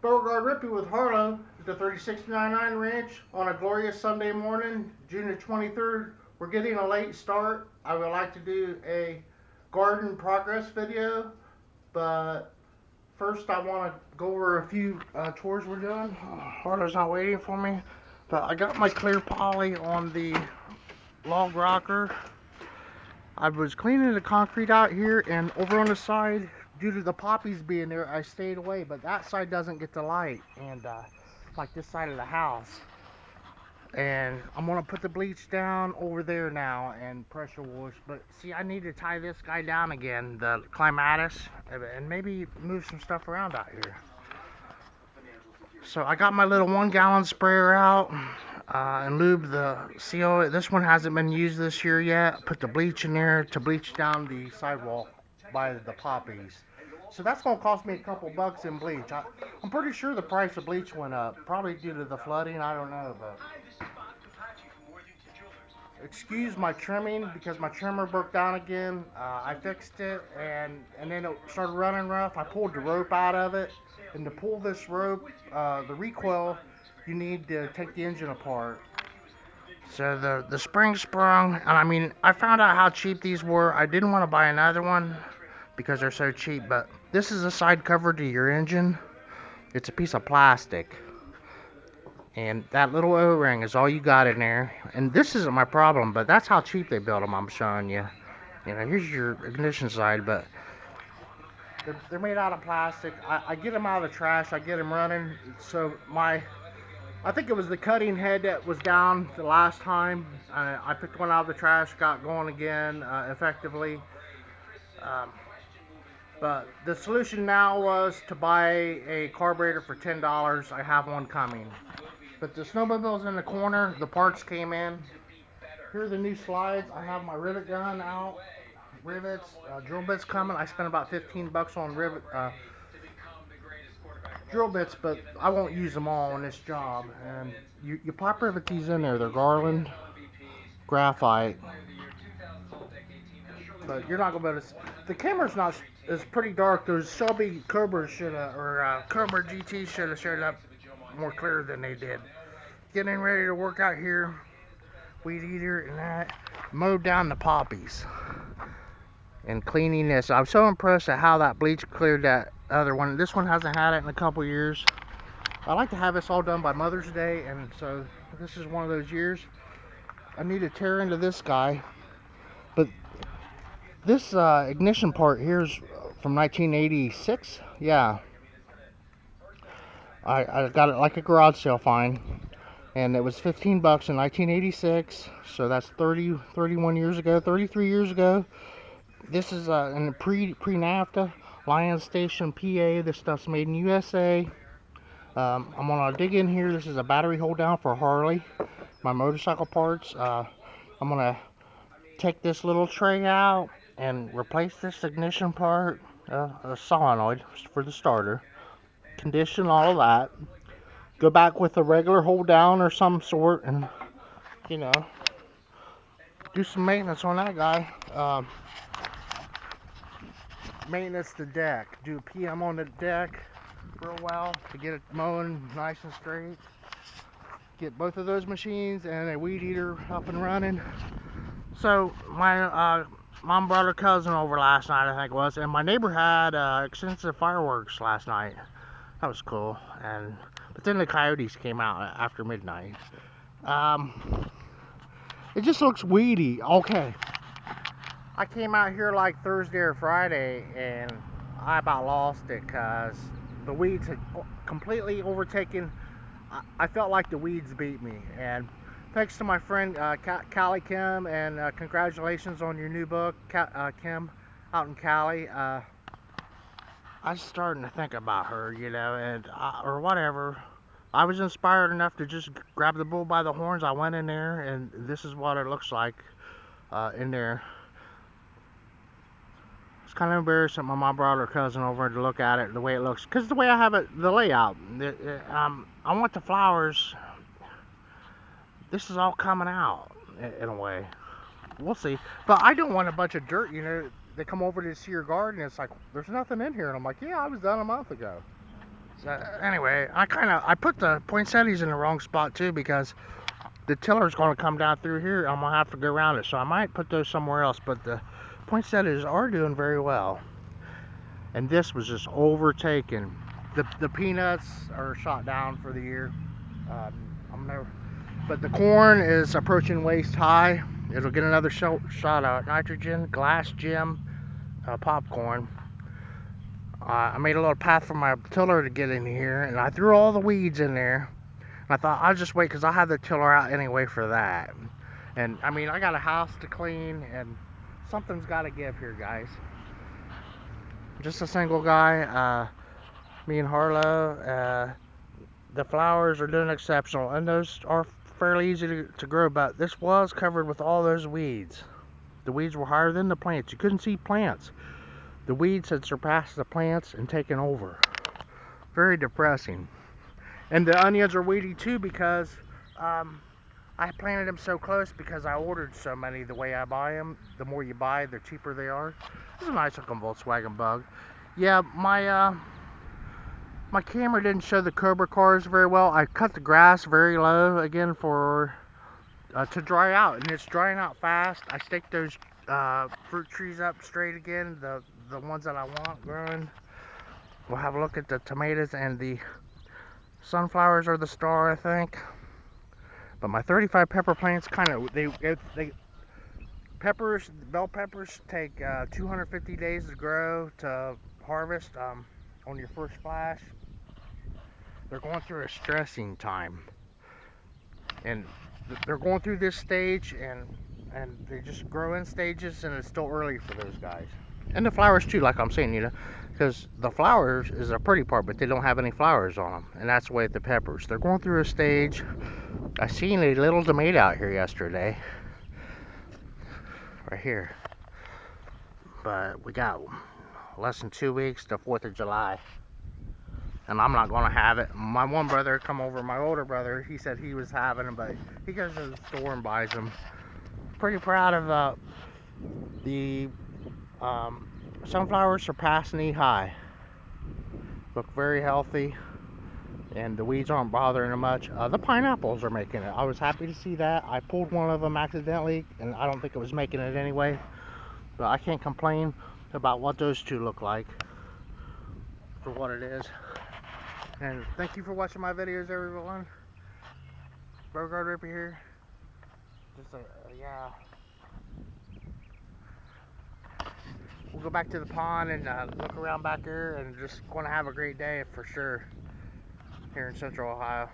Beauregard Rippy with Harlow at the 3699 Ranch on a glorious Sunday morning, June the 23rd. We're getting a late start. I would like to do a garden progress video, but first I want to go over a few chores we're doing. Harlow's not waiting for me, but I got my clear poly on the log rocker. I was cleaning the concrete out here, and over on the side, due to the poppies being there, I stayed away, but that side doesn't get the light, and like this side of the house. And I'm gonna put the bleach down over there now and pressure wash, but see, I need to tie this guy down again, the clematis, and maybe move some stuff around out here. So I got my little 1-gallon sprayer out and lube the seal. This one hasn't been used this year yet. Put the bleach in there to bleach down the sidewalk by the poppies. So that's going to cost me a couple bucks in bleach. I'm pretty sure the price of bleach went up, probably due to the flooding. I don't know, but excuse my trimming because my trimmer broke down again. I fixed it, and then it started running rough. I pulled the rope out of it, and to pull this rope, the recoil, you need to take the engine apart. So the spring sprung, and I mean, I found out how cheap these were. I didn't want to buy another one because they're so cheap, but this is a side cover to your engine. It's a piece of plastic, and that little O-ring is all you got in there. And this isn't my problem, but that's how cheap they built them, I'm showing you. You know, here's your ignition side, but they're made out of plastic. I get them out of the trash, I get them running. So I think it was the cutting head that was down the last time. I picked one out of the trash, got going again effectively. But the solution now was to buy a carburetor for $10. I have one coming. But the snowmobile's in the corner. The parts came in. Here are the new slides. I have my rivet gun out. Rivets, drill bits coming. I spent about 15 bucks on drill bits, but I won't use them all on this job. And you pop rivet these in there. They're Garland graphite. But you're not gonna be able to. The camera's not. It's pretty dark. Those Shelby Cobras Cobra GT should have showed up more clear than they did. Getting ready to work out here. Weed eater and that. Mowed down the poppies. And cleaning this. I'm so impressed at how that bleach cleared that other one. This one hasn't had it in a couple years. I like to have this all done by Mother's Day, and so this is one of those years. I need to tear into this guy. But this ignition part here is from 1986. Yeah. I got it like a garage sale find. And it was 15 bucks in 1986. So that's 31 years ago, 33 years ago. This is in pre-NAFTA, Lion Station, PA. This stuff's made in USA. I'm gonna dig in here. This is a battery hold down for Harley, my motorcycle parts. I'm gonna take this little tray out and replace this ignition part, a solenoid for the starter. Condition all of that. Go back with a regular hold down or some sort, and you know, do some maintenance on that guy. Maintenance the deck. Do a PM on the deck real well to get it mowing nice and straight. Get both of those machines and a weed eater up and running. So my mom brought her cousin over last night, I think it was, and my neighbor had extensive fireworks last night. That was cool. But then the coyotes came out after midnight. It just looks weedy. Okay. I came out here like Thursday or Friday, and I about lost it because the weeds had completely overtaken. I felt like the weeds beat me. And thanks to my friend Callie Kim, and congratulations on your new book, Kim, out in Cali. I was starting to think about her, you know, and or whatever. I was inspired enough to just grab the bull by the horns. I went in there, and this is what it looks like in there. It's kind of embarrassing. My mom brought her cousin over to look at it, the way it looks, because the way I have it, the layout. I want the flowers. This is all coming out in a way. We'll see. But I don't want a bunch of dirt, you know. They come over to see your garden, and it's like, there's nothing in here. And I'm like, yeah, I was done a month ago. So anyway, I put the poinsettias in the wrong spot too, because the tiller's going to come down through here. I'm going to have to go around it, so I might put those somewhere else. But the poinsettias are doing very well, and this was just overtaken. The peanuts are shot down for the year. But the corn is approaching waist high. It'll get another shot of nitrogen, glass gem, popcorn. I made a little path for my tiller to get in here, and I threw all the weeds in there. And I thought I'll just wait, because I'll have the tiller out anyway for that. And I mean, I got a house to clean, and something's got to give here, guys. Just a single guy, me and Harlow. The flowers are doing exceptional, and those are fairly easy to grow, but this was covered with all those weeds. The weeds were higher than the plants. You couldn't see plants. The weeds had surpassed the plants and taken over. Very depressing. And the onions are weedy too, because I planted them so close, because I ordered so many the way I buy them. The more you buy, the cheaper they are. It's a nice looking Volkswagen Bug. Yeah, my camera didn't show the Cobra cars very well. I cut the grass very low again for to dry out, and it's drying out fast. I staked those fruit trees up straight again, the ones that I want growing. We'll have a look at the tomatoes, and the sunflowers are the star, I think. But my 35 pepper plants peppers, bell peppers take 250 days to grow to harvest on your first flash. They're going through a stressing time, and they're going through this stage, and they just grow in stages, and it's still early for those guys. And the flowers too, like I'm saying, because the flowers is a pretty part, but they don't have any flowers on them, and that's the way with the peppers. They're going through a stage. I seen a little tomato out here yesterday, right here, but we got less than 2 weeks to 4th of July, and I'm not going to have it. My one brother come over, my older brother, he said he was having them, but he goes to the store and buys them. Pretty proud of the sunflowers surpassing knee high. Look very healthy, and the weeds aren't bothering them much. The pineapples are making it. I was happy to see that. I pulled one of them accidentally, and I don't think it was making it anyway, but I can't complain about what those two look like for what it is. And thank you for watching my videos, everyone. Beauregard Rippy here. Just yeah. We'll go back to the pond and look around back here, and just going to have a great day for sure here in Central Ohio.